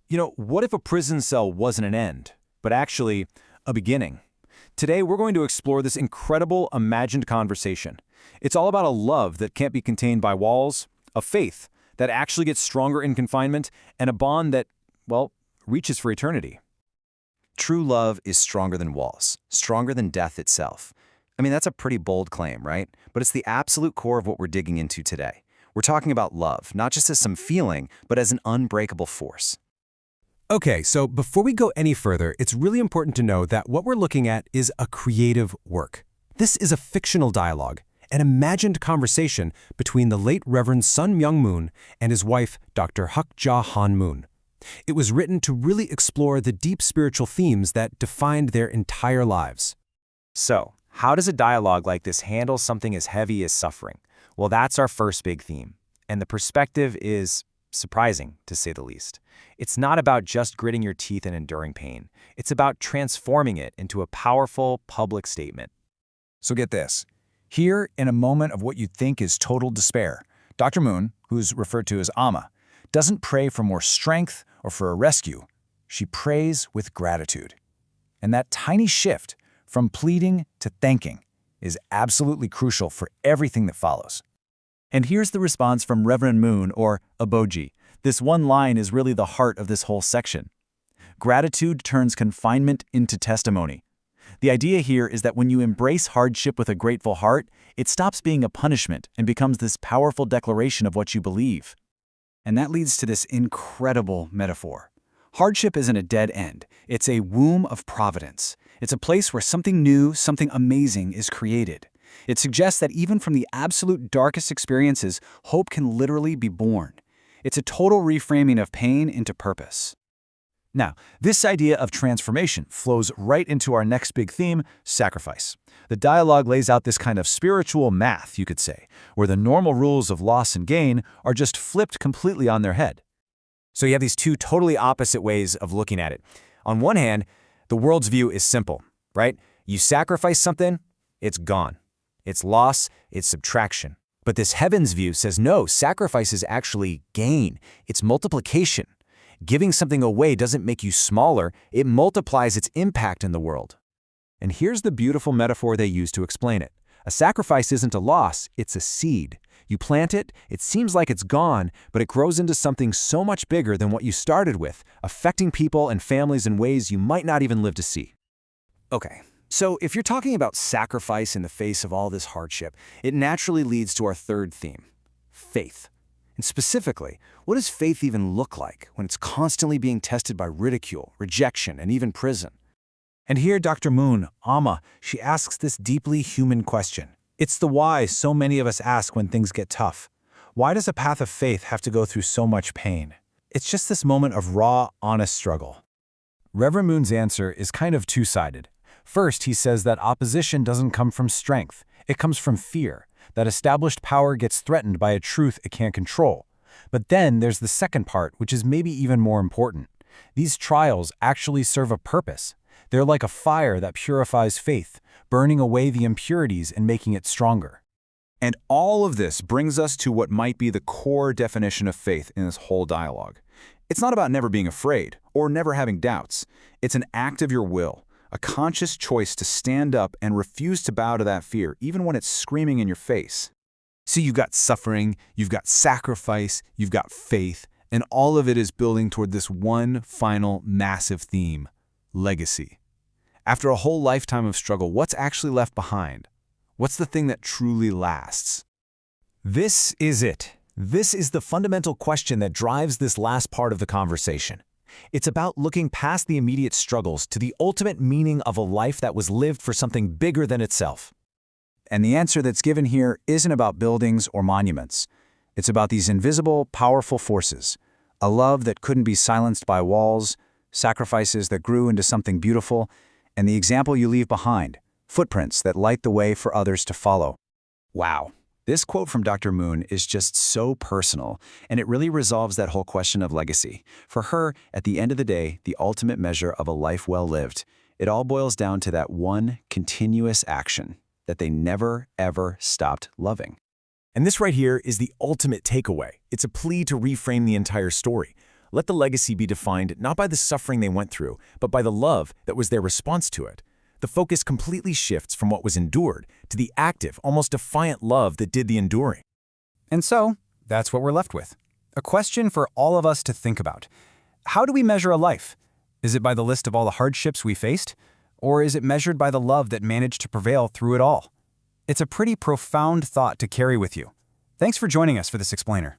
What if a prison cell wasn't an end, but actually a beginning? Today, we're going to explore this incredible imagined conversation. It's all about a love that can't be contained by walls, a faith that actually gets stronger in confinement, and a bond that, well, reaches for eternity. True love is stronger than walls, stronger than death itself. I mean, that's a pretty bold claim, right? But it's the absolute core of what we're digging into today. We're talking about love, not just as some feeling, but as an unbreakable force. Okay, so before we go any further, it's really important to know that what we're looking at is a creative work. This is a fictional dialogue, an imagined conversation between the late Reverend Sun Myung Moon and his wife, Dr. Hak Ja Han Moon. It was written to really explore the deep spiritual themes that defined their entire lives. So, how does a dialogue like this handle something as heavy as suffering? Well, that's our first big theme. And the perspective is surprising, to say the least. It's not about just gritting your teeth and enduring pain. It's about transforming it into a powerful public statement. So get this. Here, in a moment of what you'd think is total despair, Dr. Moon, who's referred to as Omma, doesn't pray for more strength or for a rescue. She prays with gratitude. And that tiny shift from pleading to thanking is absolutely crucial for everything that follows. And here's the response from Reverend Moon, or Aboji. This one line is really the heart of this whole section. Gratitude turns confinement into testimony. The idea here is that when you embrace hardship with a grateful heart, it stops being a punishment and becomes this powerful declaration of what you believe. And that leads to this incredible metaphor. Hardship isn't a dead end. It's a womb of providence. It's a place where something new, something amazing is created. It suggests that even from the absolute darkest experiences, hope can literally be born. It's a total reframing of pain into purpose. Now, this idea of transformation flows right into our next big theme, sacrifice. The dialogue lays out this kind of spiritual math, you could say, where the normal rules of loss and gain are just flipped completely on their head. So you have these two totally opposite ways of looking at it. On one hand, the world's view is simple, right? You sacrifice something, it's gone. It's loss, it's subtraction. But this heaven's view says no, sacrifice is actually gain. It's multiplication. Giving something away doesn't make you smaller, it multiplies its impact in the world. And here's the beautiful metaphor they use to explain it. A sacrifice isn't a loss, it's a seed. You plant it, it seems like it's gone, but it grows into something so much bigger than what you started with, affecting people and families in ways you might not even live to see. Okay, so if you're talking about sacrifice in the face of all this hardship, it naturally leads to our third theme, faith. And specifically, what does faith even look like when it's constantly being tested by ridicule, rejection, and even prison? And here Dr. Moon, Omma, she asks this deeply human question. It's the why so many of us ask when things get tough. Why does a path of faith have to go through so much pain? It's just this moment of raw, honest struggle. Reverend Moon's answer is kind of two-sided. First, he says that opposition doesn't come from strength. It comes from fear, that established power gets threatened by a truth it can't control. But then there's the second part, which is maybe even more important. These trials actually serve a purpose. They're like a fire that purifies faith, burning away the impurities and making it stronger. And all of this brings us to what might be the core definition of faith in this whole dialogue. It's not about never being afraid or never having doubts. It's an act of your will, a conscious choice to stand up and refuse to bow to that fear, even when it's screaming in your face. So you've got suffering, you've got sacrifice, you've got faith, and all of it is building toward this one final massive theme, legacy. After a whole lifetime of struggle, what's actually left behind? What's the thing that truly lasts? This is it. This is the fundamental question that drives this last part of the conversation. It's about looking past the immediate struggles to the ultimate meaning of a life that was lived for something bigger than itself. And the answer that's given here isn't about buildings or monuments. It's about these invisible, powerful forces, a love that couldn't be silenced by walls, sacrifices that grew into something beautiful, and the example you leave behind, footprints that light the way for others to follow. Wow. This quote from Dr. Moon is just so personal, and it really resolves that whole question of legacy. For her, at the end of the day, the ultimate measure of a life well lived, it all boils down to that one continuous action, that they never, ever stopped loving. And this right here is the ultimate takeaway. It's a plea to reframe the entire story. Let the legacy be defined not by the suffering they went through, but by the love that was their response to it. The focus completely shifts from what was endured to the active, almost defiant love that did the enduring. And so, that's what we're left with. A question for all of us to think about. How do we measure a life? Is it by the list of all the hardships we faced? Or is it measured by the love that managed to prevail through it all? It's a pretty profound thought to carry with you. Thanks for joining us for this explainer.